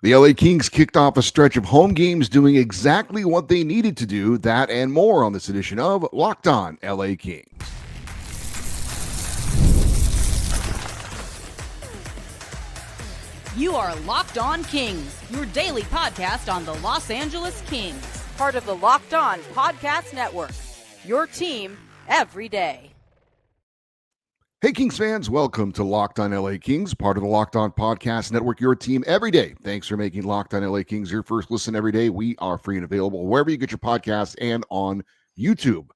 The LA Kings kicked off a stretch of home games doing exactly what they needed to do, that and more on this edition of Locked On LA Kings. You are Locked On Kings, your daily podcast on the Los Angeles Kings, part of the Locked On Podcast Network, your team every day. Hey, Kings fans, welcome to Locked On LA Kings, part of the Locked On Podcast Network, your team every day. Thanks for making Locked On LA Kings your first listen every day. We are free and available wherever you get your podcasts and on YouTube.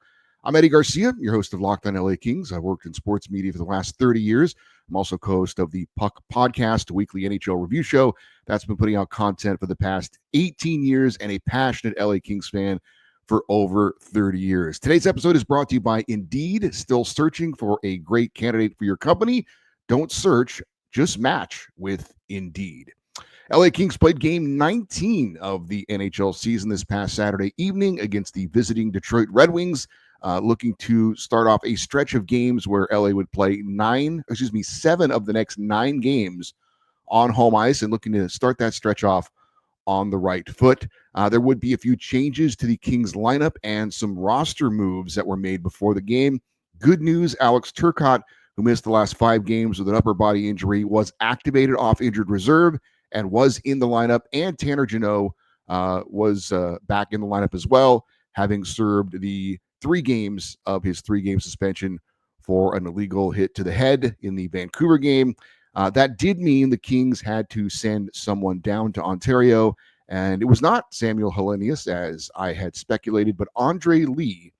I'm Eddie Garcia, your host of Locked On LA Kings. I've worked in sports media for the last 30 years. I'm also co-host of the Puck Podcast, a weekly NHL review show that's been putting out content for the past 18 years, and a passionate LA Kings fan for over 30 years. Today's episode is brought to you by Indeed. Still searching for a great candidate for your company? Don't search, just match with Indeed. LA Kings played game 19 of the NHL season this past Saturday evening against the visiting Detroit Red Wings, looking to start off a stretch of games where LA would play 7 of the next 9 games on home ice, and looking to start that stretch off on the right foot. There would be a few changes to the Kings lineup and some roster moves that were made before the game. Good news, Alex Turcotte, who missed the last 5 games with an upper body injury, was activated off injured reserve and was in the lineup. And Tanner Jeannot was back in the lineup as well, having served the 3 games of his 3-game suspension for an illegal hit to the head in the Vancouver game. That did mean the Kings had to send someone down to Ontario, and it was not Samuel Hellenius, as I had speculated, but Andre Lee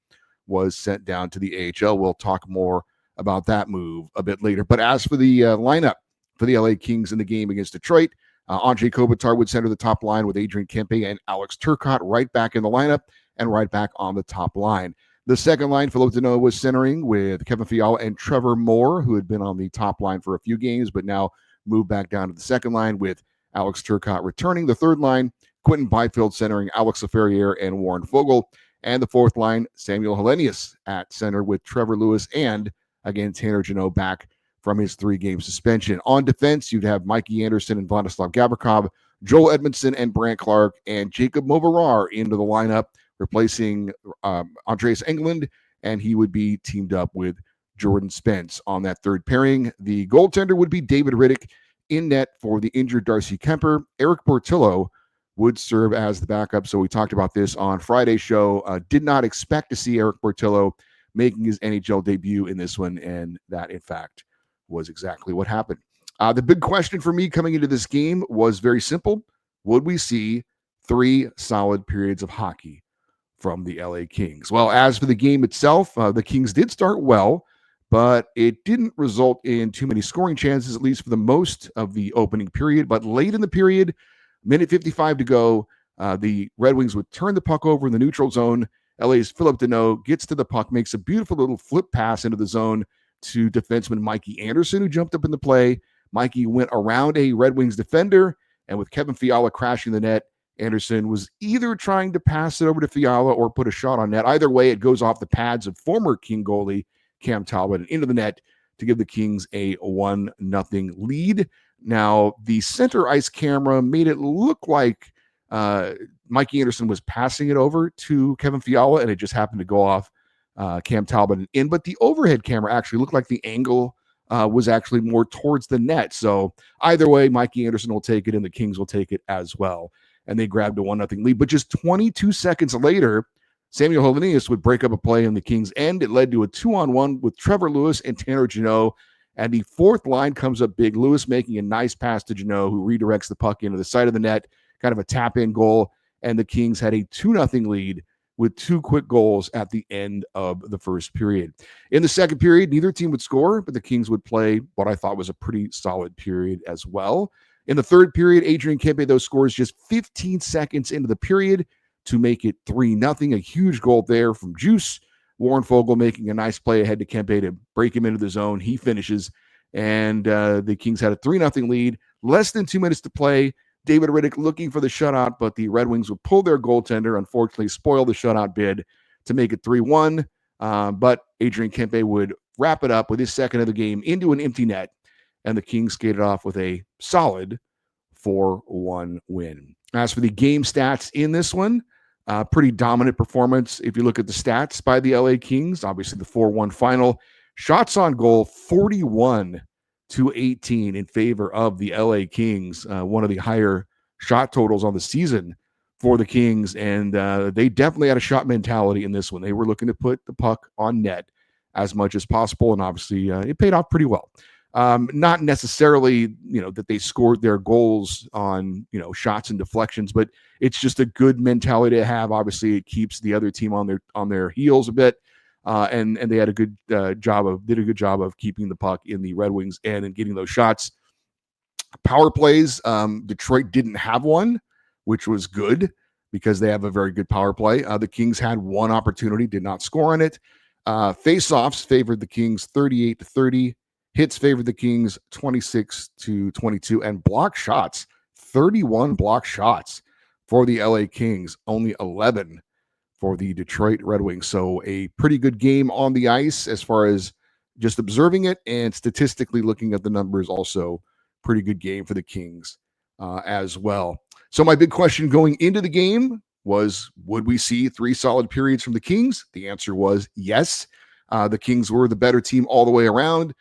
was sent down to the AHL. We'll talk more about that move a bit later. But as for the lineup for the LA Kings in the game against Detroit, Andrei Kopitar would center the top line with Adrian Kempe and Alex Turcotte right back in the lineup and right back on the top line. The second line, Phillip Danault was centering with Kevin Fiala and Trevor Moore, who had been on the top line for a few games, but now moved back down to the second line with Alex Turcotte returning. The third line, Quentin Byfield centering Alex Laferriere and Warren Foegele. And the fourth line, Samuel Hellenius at center with Trevor Lewis and, again, Tanner Jeannot back from his 3-game suspension. On defense, you'd have Mikey Anderson and Vladislav Gavrikov, Joel Edmondson and Brant Clark, and Jacob Moverar into the lineup, replacing Andreas Englund, and he would be teamed up with Jordan Spence on that third pairing. The goaltender would be David Rittich in net for the injured Darcy Kemper. Eric Portillo would serve as the backup. So we talked about this on Friday's show. Did not expect to see Eric Portillo making his NHL debut in this one, and that, in fact, was exactly what happened. The big question for me coming into this game was very simple. Would we see 3 solid periods of hockey from the LA Kings? Well, as for the game itself, the Kings did start well, but it didn't result in too many scoring chances, at least for the most of the opening period. But late in the period, minute 55 to go, the Red Wings would turn the puck over in the neutral zone. LA's Phillip Danault gets to the puck, makes a beautiful little flip pass into the zone to defenseman Mikey Anderson, who jumped up in the play. Mikey went around a Red Wings defender, and with Kevin Fiala crashing the net, Anderson was either trying to pass it over to Fiala or put a shot on net. Either way, it goes off the pads of former King goalie Cam Talbot and into the net to give the Kings a 1-0 lead. Now, the center ice camera made it look like Mikey Anderson was passing it over to Kevin Fiala, and it just happened to go off Cam Talbot and in. But the overhead camera actually looked like the angle was actually more towards the net. So either way, Mikey Anderson will take it, and the Kings will take it as well. And they grabbed a 1-0 lead. But just 22 seconds later, Samuel Hellenius would break up a play in the Kings' end. It led to a 2-on-1 with Trevor Lewis and Tanner Jeannot. And the fourth line comes up big. Lewis making a nice pass to Jeannot, who redirects the puck into the side of the net, kind of a tap-in goal. And the Kings had a 2-0 lead with 2 quick goals at the end of the first period. In the second period, neither team would score, but the Kings would play what I thought was a pretty solid period as well. In the third period, Adrian Kempe, though, scores just 15 seconds into the period to make it 3-0. A huge goal there from Juice. Warren Foegele making a nice play ahead to Kempe to break him into the zone. He finishes, and the Kings had a 3-0 lead. Less than 2 minutes to play. David Rittich looking for the shutout, but the Red Wings would pull their goaltender, unfortunately spoil the shutout bid to make it 3-1. But Adrian Kempe would wrap it up with his second of the game into an empty net, and the Kings skated off with a solid 4-1 win. As for the game stats in this one, pretty dominant performance. If you look at the stats by the LA Kings, obviously the 4-1 final, shots on goal 41-18 in favor of the LA Kings, one of the higher shot totals on the season for the Kings. And they definitely had a shot mentality in this one. They were looking to put the puck on net as much as possible. And obviously it paid off pretty well. Not necessarily, that they scored their goals on, shots and deflections, but it's just a good mentality to have. Obviously, it keeps the other team on their heels a bit, and they had a good job of keeping the puck in the Red Wings end and getting those shots. Power plays, Detroit didn't have one, which was good because they have a very good power play. The Kings had one opportunity, did not score on it. Face-offs favored the Kings 38-30. Hits favored the Kings 26-22, and block shots, 31 block shots for the LA Kings, only 11 for the Detroit Red Wings. So a pretty good game on the ice as far as just observing it, and statistically looking at the numbers, also pretty good game for the Kings as well. So my big question going into the game was, would we see 3 solid periods from the Kings? The answer was yes. The Kings were the better team all the way around,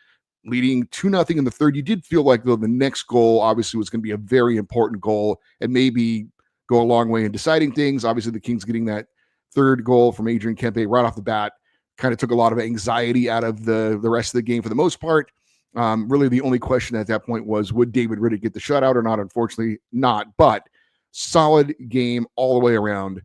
leading 2-0 in the third. You did feel like, though, the next goal obviously was going to be a very important goal and maybe go a long way in deciding things. Obviously, the Kings getting that third goal from Adrian Kempe right off the bat kind of took a lot of anxiety out of the rest of the game for the most part. Really, the only question at that point was, would David Riddick get the shutout or not? Unfortunately, not. But solid game all the way around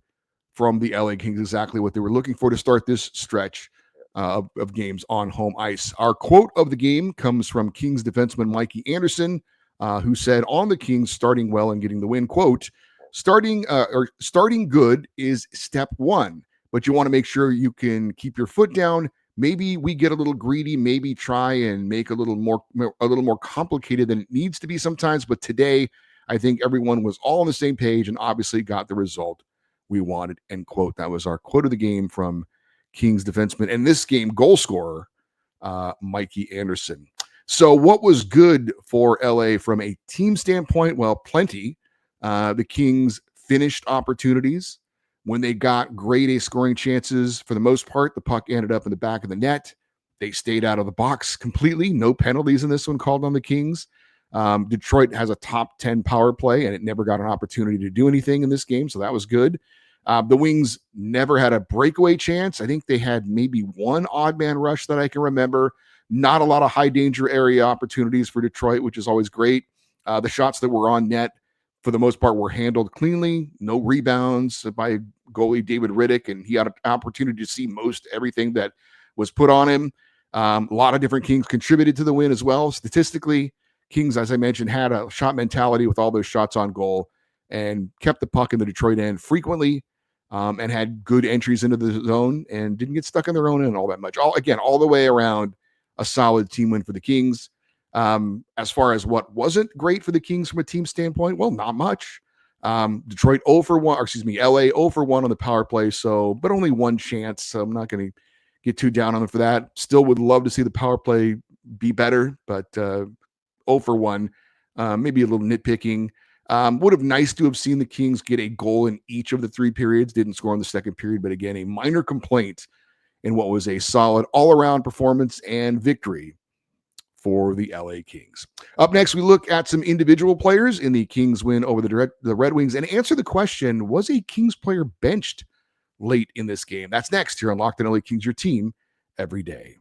from the LA Kings, exactly what they were looking for to start this stretch of games on home ice. Our quote of the game comes from Kings defenseman Mikey Anderson, who said on the Kings starting well and getting the win, quote, starting good is step one, but you want to make sure you can keep your foot down. Maybe we get a little greedy, maybe try and make a little more complicated than it needs to be sometimes. But today, I think everyone was all on the same page and obviously got the result we wanted, end quote. That was our quote of the game from Kings defenseman, and this game goal scorer, Mikey Anderson. So what was good for LA from a team standpoint? Well, plenty. The Kings finished opportunities. When they got grade A scoring chances, for the most part, the puck ended up in the back of the net. They stayed out of the box completely. No penalties in this one called on the Kings. Detroit has a top 10 power play, and it never got an opportunity to do anything in this game, so that was good. The Wings never had a breakaway chance. I think they had maybe one odd man rush that I can remember. Not a lot of high danger area opportunities for Detroit, which is always great. The shots that were on net, for the most part, were handled cleanly. No rebounds by goalie David Riddick, and he had an opportunity to see most everything that was put on him. A lot of different Kings contributed to the win as well. Statistically, Kings, as I mentioned, had a shot mentality with all those shots on goal and kept the puck in the Detroit end frequently. And had good entries into the zone and didn't get stuck in their own end all that much. All the way around, a solid team win for the Kings. As far as what wasn't great for the Kings from a team standpoint, well, not much. Detroit 0 for 1, or excuse me, LA 0 for 1 on the power play, but only one chance. So I'm not going to get too down on them for that. Still would love to see the power play be better, but 0 for 1, maybe a little nitpicking. Would have nice to have seen the Kings get a goal in each of the 3 periods. Didn't score in the second period, but again, a minor complaint in what was a solid all-around performance and victory for the LA Kings. Up next, we look at some individual players in the Kings win over the Red Wings and answer the question, was a Kings player benched late in this game? That's next here on Locked On LA Kings, your team every day.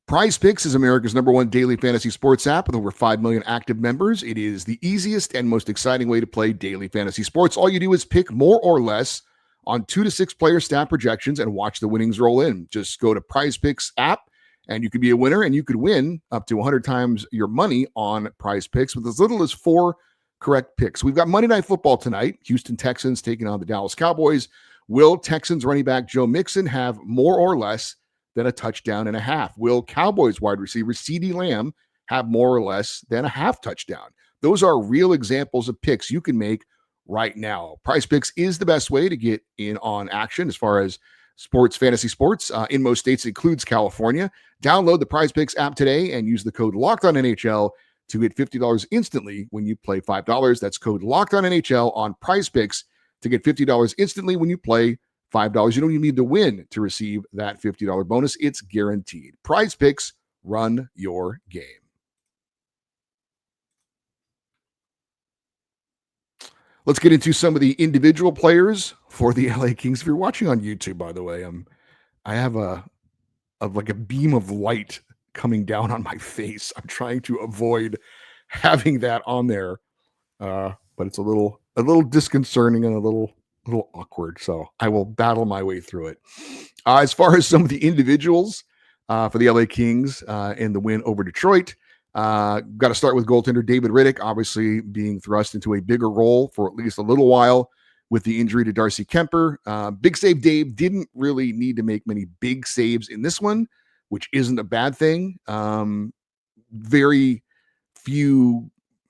PrizePicks is America's #1 daily fantasy sports app with over 5 million active members. It is the easiest and most exciting way to play daily fantasy sports. All you do is pick more or less on 2 to 6 player stat projections and watch the winnings roll in. Just go to PrizePicks app and you could be a winner, and you could win up to 100 times your money on PrizePicks with as little as 4 correct picks. We've got Monday Night Football tonight. Houston Texans taking on the Dallas Cowboys. Will Texans running back Joe Mixon have more or less than a touchdown and a half? Will Cowboys wide receiver CeeDee Lamb have more or less than a half touchdown? Those are real examples of picks you can make right now. PrizePicks is the best way to get in on action as far as sports, fantasy sports in most states, includes California. Download the Prize Picks app today and use the code LOCKEDONNHL to get $50 instantly when you play $5. That's code LOCKEDONNHL on Prize Picks to get $50 instantly when you play $5. You don't even need to win to receive that $50 bonus. It's guaranteed. Prize Picks, run your game. Let's get into some of the individual players for the LA Kings. If you're watching on YouTube, by the way, I have like a beam of light coming down on my face. I'm trying to avoid having that on there, but it's a little disconcerting and a little awkward. So I will battle my way through it. As far as some of the individuals for the LA Kings in the win over Detroit, got to start with goaltender David Rittich, obviously being thrust into a bigger role for at least a little while with the injury to Darcy Kemper. Big save Dave didn't really need to make many big saves in this one, which isn't a bad thing. Very few,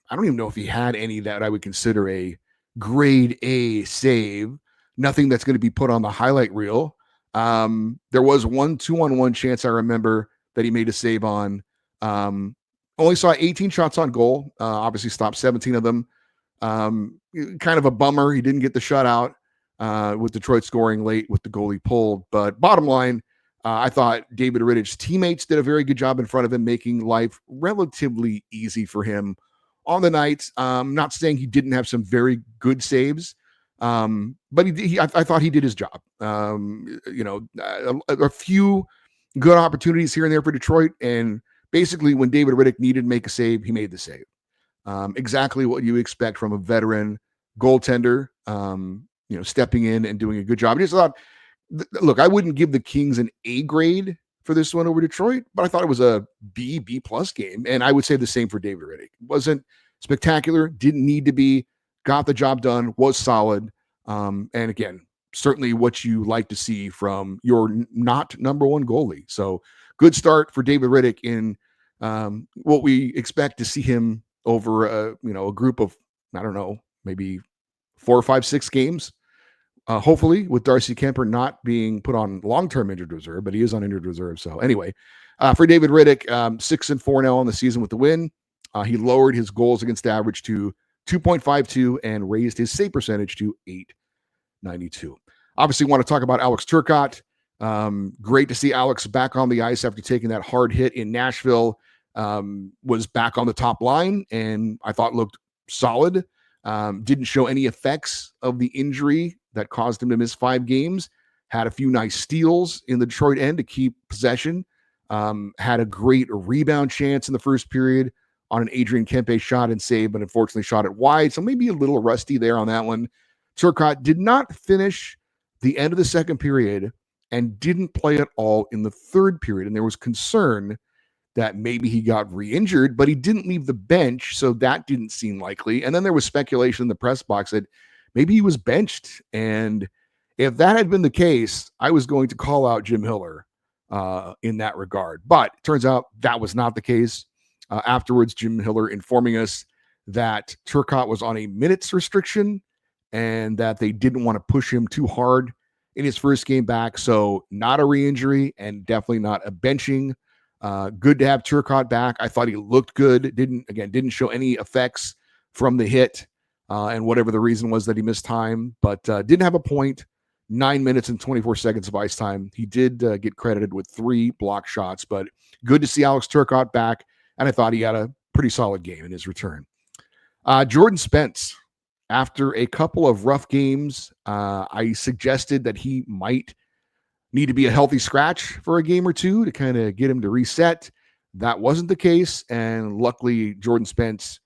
I don't even know if he had any that I would consider a grade A save. Nothing that's going to be put on the highlight reel. There was one 2-on-1 chance I remember that he made a save on. Only saw 18 shots on goal. Obviously stopped 17 of them. Kind of a bummer. He didn't get the shutout with Detroit scoring late with the goalie pulled. But bottom line, I thought David Rittich's teammates did a very good job in front of him, making life relatively easy for him on the night. Not saying he didn't have some very good saves, but I thought he did his job. A few good opportunities here and there for Detroit, and basically when David Rittich needed to make a save, he made the save. Exactly what you expect from a veteran goaltender, stepping in and doing a good job. I just thought, look, I wouldn't give the Kings an A grade for this one over Detroit, but I thought it was a B plus game. And I would say the same for David Rittich. Wasn't spectacular, didn't need to be, got the job done, was solid. And again, certainly what you like to see from your not number one goalie. So good start for David Rittich in what we expect to see him over a group of, I don't know, maybe 4, 5, 6 games. Hopefully with Darcy Kemper not being put on long-term injured reserve, but he is on injured reserve. So anyway, for David Rittich, 6-4 now on the season with the win. He lowered his goals against average to 2.52 and raised his save percentage to 892. Obviously want to talk about Alex Turcotte. Great to see Alex back on the ice after taking that hard hit in Nashville. Was back on the top line and I thought looked solid. Didn't show any effects of the injury that caused him to miss 5 games. Had a few nice steals in the Detroit end to keep possession. Had a great rebound chance in the first period on an Adrian Kempe shot and save, but unfortunately shot it wide. So maybe a little rusty there on that one. Turcotte did not finish the end of the second period and didn't play at all in the third period. And there was concern that maybe he got re-injured, but he didn't leave the bench, so that didn't seem likely. And then there was speculation in the press box that maybe he was benched. And if that had been the case, I was going to call out Jim Hiller in that regard. But it turns out that was not the case. Afterwards, Jim Hiller informing us that Turcotte was on a minutes restriction and that they didn't want to push him too hard in his first game back. So not a re-injury and definitely not a benching. Good to have Turcotte back. I thought he looked good. Didn't show any effects from the hit and whatever the reason was that he missed time, but didn't have a point. 9 minutes and 24 seconds of ice time. He did get credited with 3 block shots, but good to see Alex Turcotte back. And I thought he had a pretty solid game in his return. Jordan Spence, after a couple of rough games, I suggested that he might need to be a healthy scratch for a game or two to kind of get him to reset. That wasn't the case. And luckily, Jordan Spence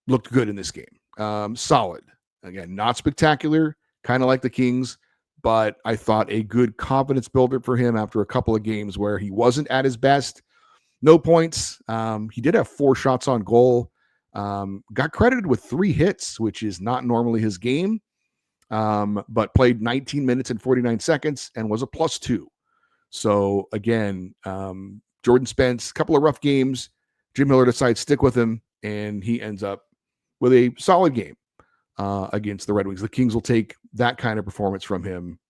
looked good in this game. Solid. Again, not spectacular, kind of like the Kings, but I thought a good confidence builder for him after a couple of games where he wasn't at his best. No points. He did have 4 shots on goal. Got credited with 3 hits, which is not normally his game. But played 19 minutes and 49 seconds and was a +2. So again, Jordan Spence, a couple of rough games. Jim Miller decides to stick with him, and he ends up with a solid game against the Red Wings. The Kings will take that kind of performance from him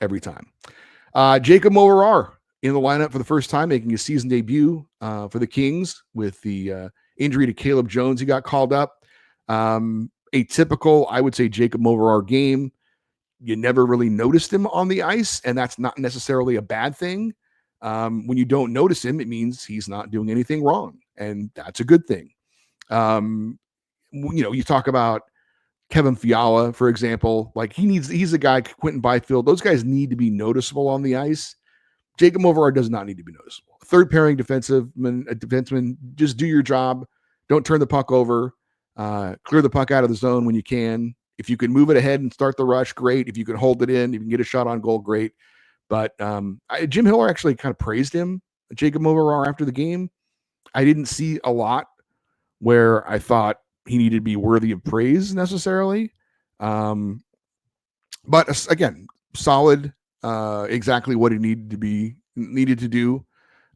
every time. Jacob Moverar in the lineup for the first time, making his season debut for the Kings with the injury to Caleb Jones. He got called up. A typical, I would say, Jacob Moverar game. You never really noticed him on the ice, and that's not necessarily a bad thing. When you don't notice him, it means he's not doing anything wrong, and that's a good thing. You talk about Kevin Fiala, for example, like he's a guy, Quentin Byfield, those guys need to be noticeable on the ice. Jacob Moverar does not need to be noticeable. Third pairing defenseman, just do your job. Don't turn the puck over. Clear the puck out of the zone when you can. If you can move it ahead and start the rush, great. If you can hold it in, you can get a shot on goal, great. But Jim Hiller actually kind of praised him, Jacob Moverar, after the game. I didn't see a lot where I thought he needed to be worthy of praise necessarily. But again, solid, exactly what he needed to do.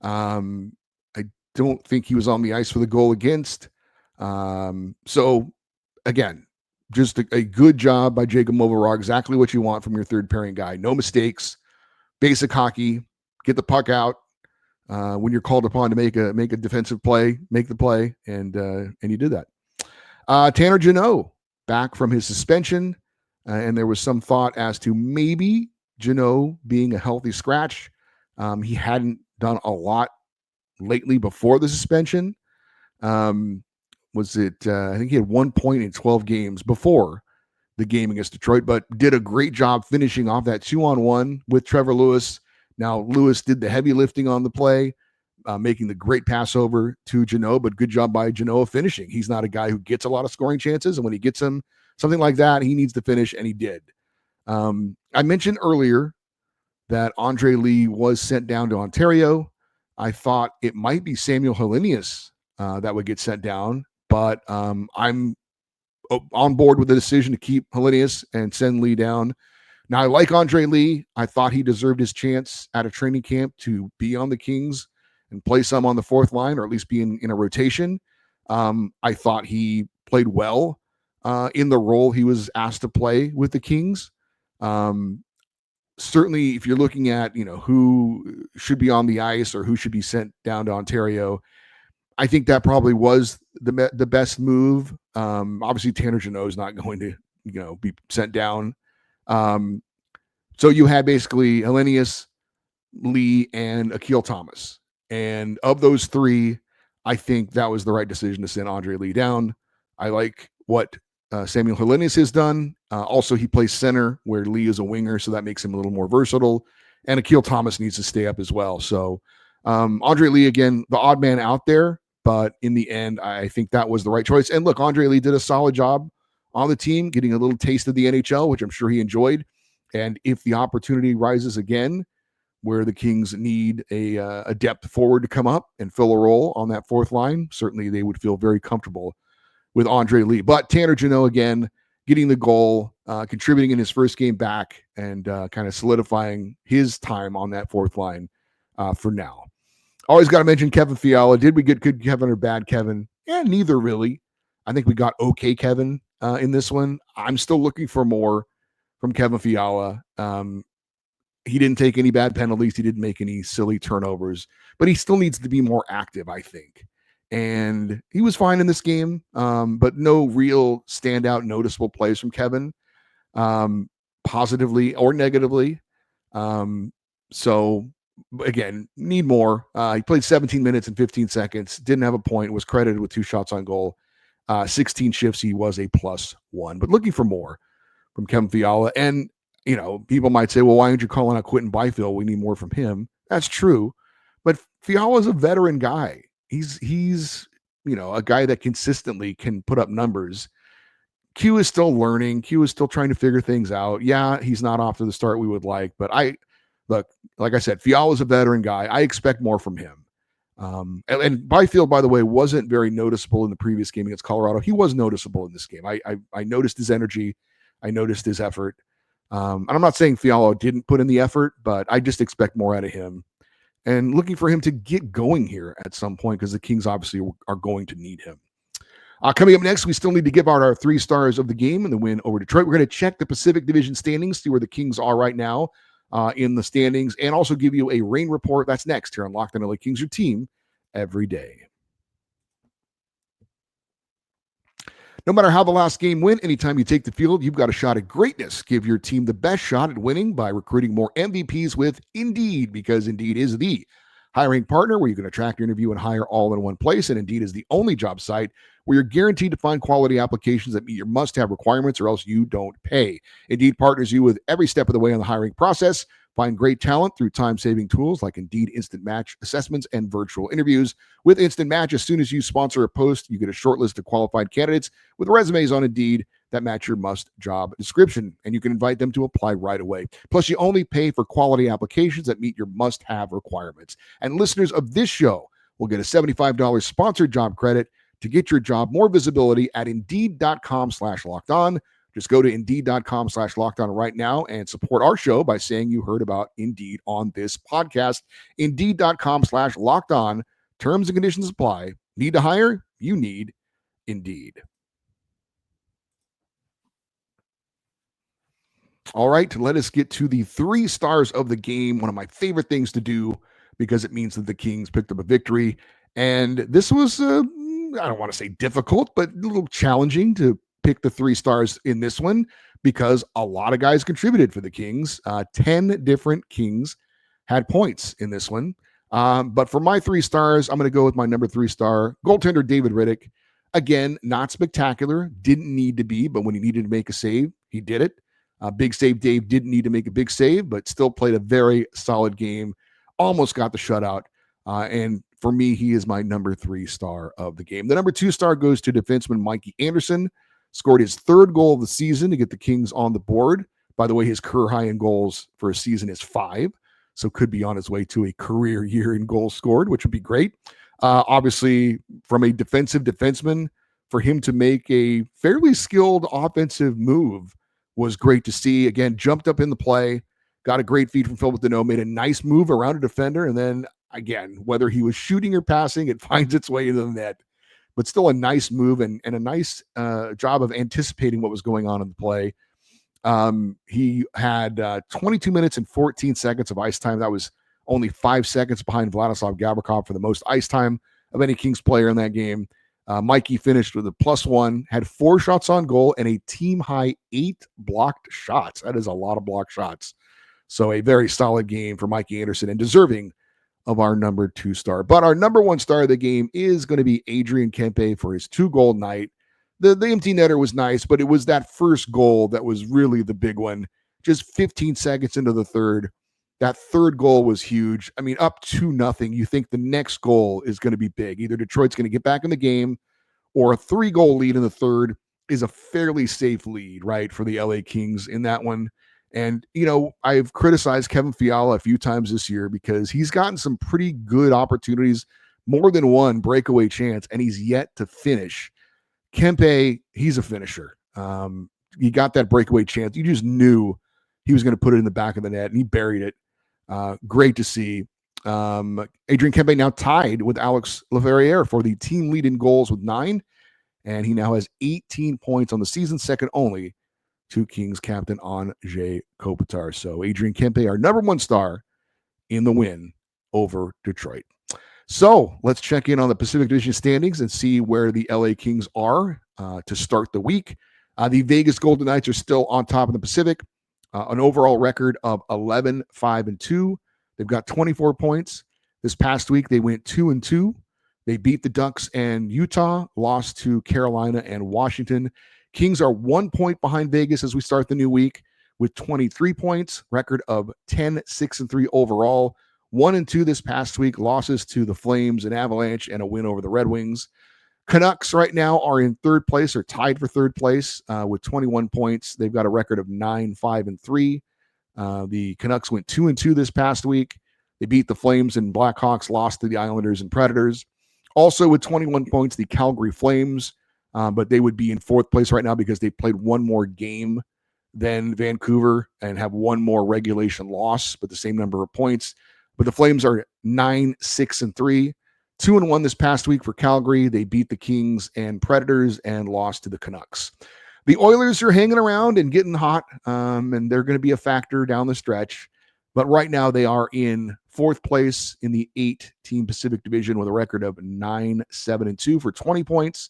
I don't think he was on the ice for the goal against. So again, just a good job by Jacob Moverar, exactly what you want from your third pairing guy. No mistakes, basic hockey, get the puck out. When you're called upon to make a defensive play, make the play, and you did that. Tanner Jeannot back from his suspension, and there was some thought as to maybe Jeannot being a healthy scratch. He hadn't done a lot lately before the suspension. I think he had 1 point in 12 games before the game against Detroit, but did a great job finishing off that 2-on-1 with Trevor Lewis. Now, Lewis did the heavy lifting on the play, making the great pass over to Jeannot, but good job by Jeannot finishing. He's not a guy who gets a lot of scoring chances, and when he gets them, something like that, he needs to finish, and he did. I mentioned earlier that Andre Lee was sent down to Ontario. I thought it might be Samuel Helenius that would get sent down, but I'm on board with the decision to keep Helenius and send Lee down. Now, I like Andre Lee. I thought he deserved his chance at a training camp to be on the Kings and play some on the fourth line, or at least be in a rotation. I thought he played well in the role he was asked to play with the Kings. Certainly, if you're looking at who should be on the ice or who should be sent down to Ontario, I think that probably was the best move. Obviously, Tanner Jeannot is not going to be sent down. So you had basically Helenius, Lee, and Akil Thomas. And of those three, I think that was the right decision to send Andre Lee down. I like what Samuel Helenius has done. Also, he plays center where Lee is a winger, so that makes him a little more versatile. And Akil Thomas needs to stay up as well. So Andre Lee, again, the odd man out there, but in the end, I think that was the right choice. And look, Andre Lee did a solid job on the team, getting a little taste of the NHL, which I'm sure he enjoyed. And if the opportunity rises again, where the Kings need a depth forward to come up and fill a role on that fourth line, certainly they would feel very comfortable with Andre Lee. But Tanner Jeannot, again, getting the goal, contributing in his first game back, and kind of solidifying his time on that fourth line for now. Always got to mention Kevin Fiala. Did we get good Kevin or bad Kevin? Yeah, neither really. I think we got okay Kevin in this one. I'm still looking for more from Kevin Fiala. He didn't take any bad penalties. He didn't make any silly turnovers, but he still needs to be more active, I think. And he was fine in this game, but no real standout noticeable plays from Kevin, positively or negatively. So again, need more. He played 17 minutes and 15 seconds, didn't have a point, was credited with 2 shots on goal. 16 shifts, he was a +1, but looking for more from Kevin Fiala. And people might say, well, why aren't you calling out Quentin Byfield? We need more from him. That's true. But Fiala is a veteran guy. He's a guy that consistently can put up numbers. Q is still learning. Q is still trying to figure things out. Yeah, he's not off to the start we would like. But like I said, Fiala's a veteran guy. I expect more from him. And Byfield, by the way, wasn't very noticeable in the previous game against Colorado. He was noticeable in this game. I noticed his energy. I noticed his effort. And I'm not saying Fiala didn't put in the effort, but I just expect more out of him. And looking for him to get going here at some point, because the Kings obviously are going to need him. Coming up next, we still need to give out our 3 stars of the game and the win over Detroit. We're going to check the Pacific Division standings, see where the Kings are right now. in the standings, and also give you a rain report. That's next here on Locked On LA Kings, your team every day. No matter how the last game went, anytime you take the field, you've got a shot at greatness. Give your team the best shot at winning by recruiting more MVPs with Indeed, because Indeed is the hiring partner where you can attract, interview, and hire all in one place. And Indeed is the only job site where you're guaranteed to find quality applications that meet your must-have requirements, or else you don't pay. Indeed partners you with every step of the way on the hiring process. Find great talent through time-saving tools like Indeed Instant Match assessments and virtual interviews. With Instant Match, as soon as you sponsor a post, you get a short list of qualified candidates with resumes on Indeed that match your must-job description, and you can invite them to apply right away. Plus, you only pay for quality applications that meet your must-have requirements. And listeners of this show will get a $75 sponsored job credit to get your job more visibility at Indeed.com/lockedon. Just go to Indeed.com/lockedon right now and support our show by saying you heard about Indeed on this podcast. Indeed.com/lockedon. Terms and conditions apply. Need to hire? You need Indeed. All right, let us get to the 3 stars of the game. One of my favorite things to do because it means that the Kings picked up a victory. And this was, I don't want to say difficult, but a little challenging to pick the 3 stars in this one because a lot of guys contributed for the Kings. 10 different Kings had points in this one. But for my 3 stars, I'm going to go with my number 3 star, goaltender David Riddick. Again, not spectacular, didn't need to be, but when he needed to make a save, he did it. Big Save Dave didn't need to make a big save, but still played a very solid game. Almost got the shutout. And for me, he is my number 3 star of the game. The number 2 star goes to defenseman Mikey Anderson. Scored his 3rd goal of the season to get the Kings on the board. By the way, his career high in goals for a season is 5. So could be on his way to a career year in goals scored, which would be great. Obviously, from a defensive defenseman, for him to make a fairly skilled offensive move was great to see. Again, jumped up in the play, got a great feed from Phil with the no, made a nice move around a defender, and then again, whether he was shooting or passing, it finds its way into the net. But still a nice move and a nice job of anticipating what was going on in the play. He had 22 minutes and 14 seconds of ice time. That was only 5 seconds behind Vladislav Gavrikov for the most ice time of any Kings player in that game. Mikey finished with a +1, had 4 shots on goal and a team-high 8 blocked shots. That is a lot of blocked shots. So a very solid game for Mikey Anderson and deserving of our number 2 star. But our number 1 star of the game is going to be Adrian Kempe for his 2-goal night. The empty netter was nice, but it was that first goal that was really the big one. Just 15 seconds into the third. That 3rd goal was huge. I mean, up 2-0. You think the next goal is going to be big. Either Detroit's going to get back in the game or a 3-goal lead in the 3rd is a fairly safe lead, right, for the LA Kings in that one. And, you know, I've criticized Kevin Fiala a few times this year because he's gotten some pretty good opportunities, more than one breakaway chance, and he's yet to finish. Kempe, he's a finisher. He got that breakaway chance. You just knew he was going to put it in the back of the net, and he buried it. Great to see. Adrian Kempe now tied with Alex Laferriere for the team lead in goals with 9, and he now has 18 points on the season, second only to Kings captain Anze Kopitar. So Adrian Kempe, our number 1 star in the win over Detroit. So let's check in on the Pacific Division standings and see where the LA Kings are to start the week. The Vegas Golden Knights are still on top of the Pacific, an overall record of 11-5-2. They've got 24 points. This past week, they went 2-2. They beat the Ducks and Utah, lost to Carolina and Washington. Kings are 1 point behind Vegas as we start the new week with 23 points, record of 10-6-3 overall. 1-2 this past week, losses to the Flames and Avalanche and a win over the Red Wings. Canucks right now are in 3rd place or tied for 3rd place with 21 points. They've got a record of 9-5-3. The Canucks went 2-2 this past week. They beat the Flames and Blackhawks, lost to the Islanders and Predators. Also with 21 points, the Calgary Flames, but they would be in 4th place right now because they played one more game than Vancouver and have one more regulation loss, but the same number of points. But the Flames are 9-6-3, 2-1 this past week for Calgary. They beat the Kings and Predators and lost to the Canucks. The Oilers are hanging around and getting hot, and they're going to be a factor down the stretch. But right now they are in fourth place in the 8-team Pacific Division with a record of 9-7-2 for 20 points.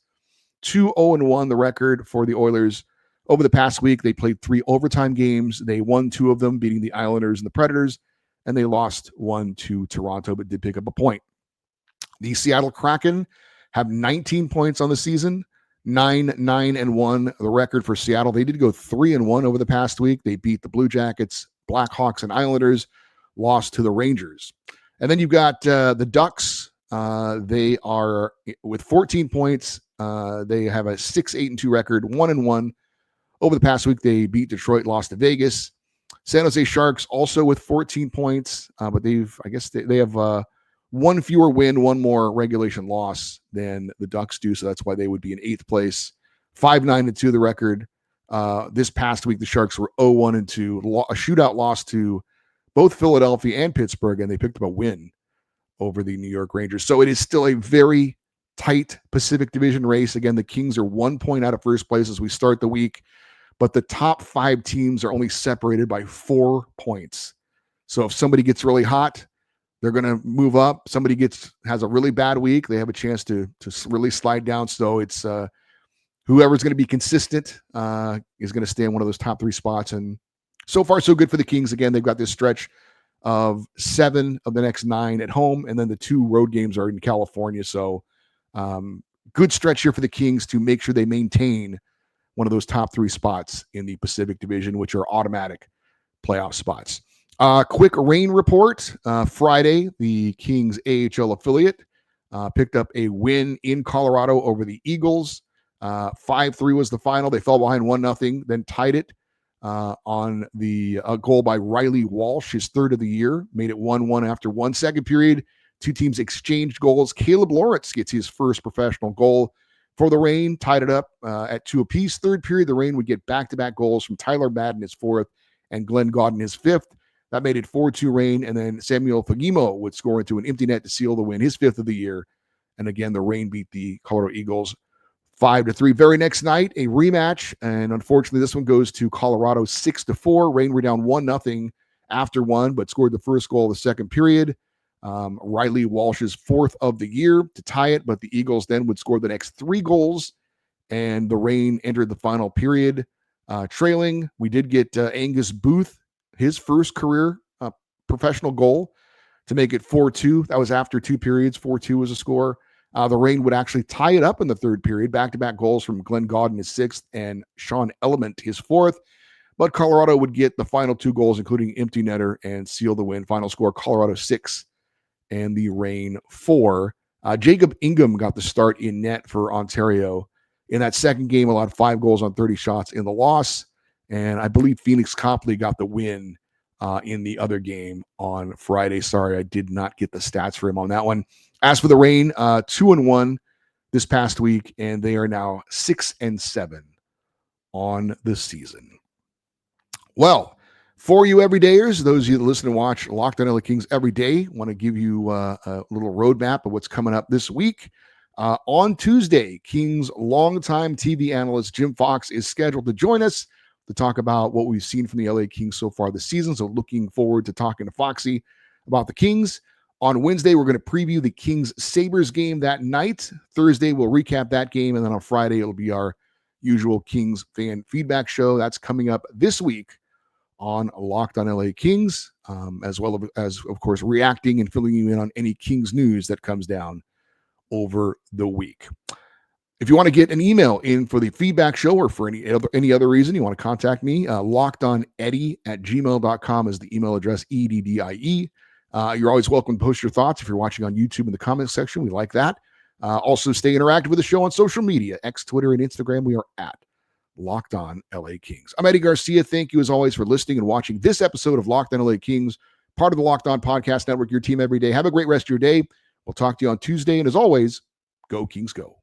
2-0-1 the record for the Oilers. Over the past week, they played 3 overtime games. They won 2 of them, beating the Islanders and the Predators, and they lost 1 to Toronto, but did pick up a point. The Seattle Kraken have 19 points on the season, 9-9-1 the record for Seattle. They did go 3-1 over the past week. They beat the Blue Jackets, Blackhawks, and Islanders, lost to the Rangers. And then you've got the Ducks. They are with 14 points. They have a 6-8-2 record, 1-1. Over the past week, they beat Detroit, lost to Vegas. San Jose Sharks also with 14 points, but they have one fewer win, one more regulation loss than the Ducks do, so that's why they would be in 8th place. 5-9-2 the record. This past week, the Sharks were 0-1-2, a shootout loss to both Philadelphia and Pittsburgh, and they picked up a win over the New York Rangers. So it is still a very tight Pacific Division race. Again, the Kings are 1 point out of first place as we start the week, but the top 5 teams are only separated by 4 points. So if somebody gets really hot, they're going to move up. Somebody has a really bad week, they have a chance to really slide down. So it's whoever's going to be consistent is going to stay in one of those top 3 spots. And so far, so good for the Kings. Again, they've got this stretch of 7 of the next 9 at home, and then the 2 road games are in California. So good stretch here for the Kings to make sure they maintain one of those top 3 spots in the Pacific Division, which are automatic playoff spots. Quick rain report. Friday, the Kings AHL affiliate picked up a win in Colorado over the Eagles. 5-3 was the final. They fell behind 1-0, then tied it on the goal by Riley Walsh, his 3rd of the year, made it 1-1 after 1 second period. 2 teams exchanged goals. Caleb Loritz gets his first professional goal for the Reign, tied it up at 2 apiece. 3rd period, the Reign would get back-to-back goals from Tyler Madden, his 4th, and Glenn Gaudin, his 5th. That made it 4-2 Reign, and then Samuel Fagimo would score into an empty net to seal the win, his 5th of the year. And again, the Reign beat the Colorado Eagles 5-3. Very next night, a rematch, and unfortunately, this one goes to Colorado 6-4. Reign were down 1-0 after 1, but scored the first goal of the second period. Riley Walsh's 4th of the year to tie it, but the Eagles then would score the next 3 goals, and the Reign entered the final period trailing. We did get Angus Booth, his first career professional goal, to make it 4-2. That was after 2 periods. 4-2 was a score. The Reign would actually tie it up in the 3rd period. Back-to-back goals from Glenn Gaudin, his 6th, and Sean Element, his 4th. But Colorado would get the final 2 goals, including empty netter, and seal the win. Final score, Colorado 6 and the Reign 4. Jacob Ingham got the start in net for Ontario. In that second game, allowed 5 goals on 30 shots in the loss. And I believe Phoenix Copley got the win in the other game on Friday. Sorry, I did not get the stats for him on that one. As for the Reign, 2-1 this past week, and they are now 6-7 on the season. Well, for you everydayers, those of you that listen and watch Locked on LA Kings every day, want to give you a little roadmap of what's coming up this week. On Tuesday, Kings longtime TV analyst Jim Fox is scheduled to join us to talk about what we've seen from the LA Kings so far this season. So looking forward to talking to Foxy about the Kings. On Wednesday, we're going to preview the Kings-Sabres game that night. Thursday, we'll recap that game. And then on Friday, it'll be our usual Kings fan feedback show. That's coming up this week on Locked on LA Kings, as well as, of course, reacting and filling you in on any Kings news that comes down over the week. If you want to get an email in for the feedback show or for any other reason, you want to contact me, lockedoneddie@gmail.com is the email address, EDDIE. You're always welcome to post your thoughts if you're watching on YouTube in the comments section. We like that. Also, stay interactive with the show on social media, X, Twitter, and Instagram. We are at Locked on LA Kings. I'm Eddie Garcia. Thank you, as always, for listening and watching this episode of Locked on LA Kings, part of the Locked on Podcast Network, your team every day. Have a great rest of your day. We'll talk to you on Tuesday. And as always, go Kings, go.